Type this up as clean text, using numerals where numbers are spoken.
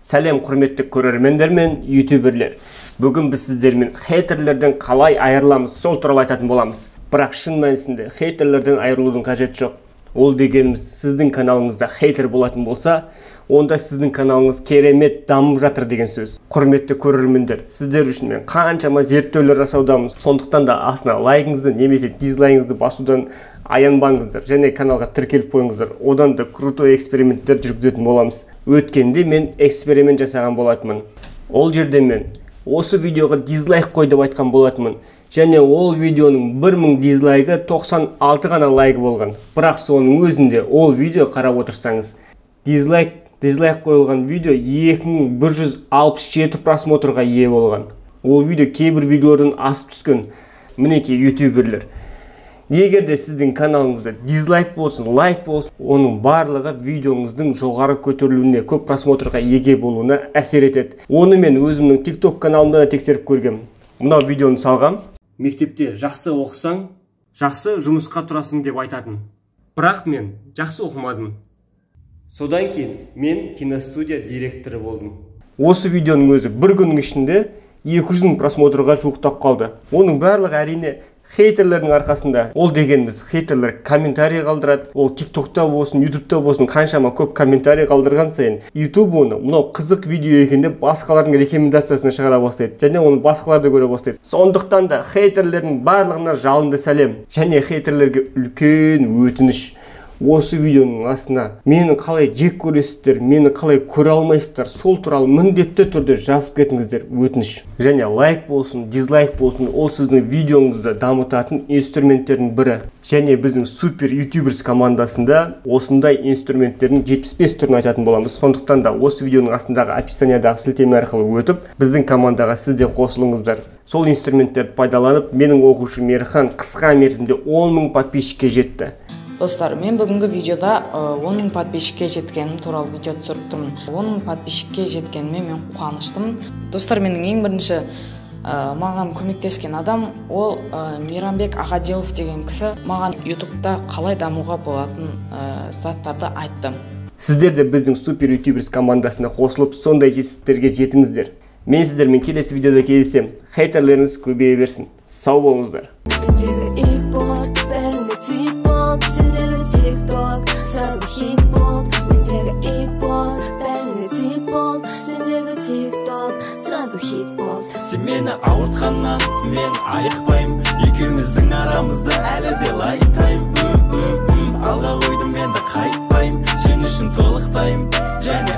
Сәлем құрметті көрермендер мен ютуберлер. Бүгін біз сіздермен хейтерлерден қалай айырыламыз, сол туралы айтатын боламыз. Бірақ шын мәнісінде хейтерлерден айырылудың қажеті жоқ. Ол дегеніміз, сіздің каналыңызда хейтер болатын болса, онда сіздің каналыңыз керемет дамып жатыр деген сөз. Құрметті көрермендер, сіздер үшін мен қаншама зерттеулер жасаудамыз. Сондықтан да астына лайкыңызды немесе дизлайкыңызды басудан аянбаңыздар және каналға тіркеліп қойыңыздар. Одан да крутой эксперименттер жүргізетін боламыз. Өткенде мен эксперимент жасаған болатынмын. Ол жерде мен осы видеоға дизлайк қой деп айтқан болатынмын. Және ол видеоның 1000 дизлайгі 96 ғана лайк болған. Бірақ соның өзінде ол видео қарап отырсаңыз, дизлайк қойылған видео 2167 просмотрға ие болған. Ол видео кейбір видеолардан асып түскен. Мінекей ютуберлер. Егер де сіздің каналыңызда дизлайк болсын, лайк болсын, оның барлығы видеоңыздың жоғары көтерілуіне, көп просмотрға ие болуына әсер етеді. Оны мен өзімнің TikTok каналымда тексеріп көргем. Мынау видеоны салғам. Мектепте жақсы оқысаң, жақсы жұмысқа тұрасың деп айтатын. Бірақ мен жақсы оқымадым. Содан кейін мен киностудия директоры болдым. Осы видеоның өзі бір күннің ішінде 200 000 просмотрға жуықтап қалды. Оның барлығы әрине хейтерлердің арқасында. Ол дегеніміз, хейтерлер комментарий қалдырады. Ол TikTokта болсын, YouTube'та болсын, қаншама көп комментарий қалдырған сайын, YouTube оны мынау қызық видео екен деп басқалардың рекомендациясына шығара бастайды. Және оны басқалар да көре бастайды. Сондықтан да хейтерлердің барлығына жалынды сәлем. Және хейтерлерге үлкен өтініш. Осы видеоның астына мені қалай жек көресіздер, мені қалай көре алмайсыздар, сол туралы міндетті түрде жазып кетіңіздер, өтініш. Және лайк болсын, дизлайк болсын, ол сіздің видеоңызды дамытатын инструменттердің бірі. Және біздің супер ютуберс командасында осындай инструменттердің 75 түрін айтатын боламыз. Сондықтан да осы видеоның астындағы описаниядағы сілтеме арқылы өтіп, біздің командаға сіз де қосылыңыздар. Сол инструменттерді пайдаланып, менің оқушым Ерхан қысқа мерзімде 10 000 подписчикке жетті. Достар, мен бүгінгі видеода 10 000 подписчикке жеткенім туралы видео түсіріп тұрмын. 10 000 подписчикке жеткеніме мен қуаныштым. Достар, менің ең бірінші маған көмектескен адам ол Мейрамбек Ағадилов деген кісі маған ютубта қалай дамуға болатын заттарды айтты. Сіздер де біздің супер ютуберс командасына қосылып, сондай жетістіктерге жетіңіздер. Мен сіздермен келесі видеода кездесем. Хейтерлеріңіз көбейе берсін. Сау болыңыздар. Сразу хит-бол, мендегі ик-бол, бәріне тип-бол, сендегі тик-ток, сразу хит-бол. Сен мені ауыртқаннан мен айықпайым, екеуміздің арамызда әлі де лайықтайым. Алға қойдым, енді қайтпайым, сен үшін толықтайым, және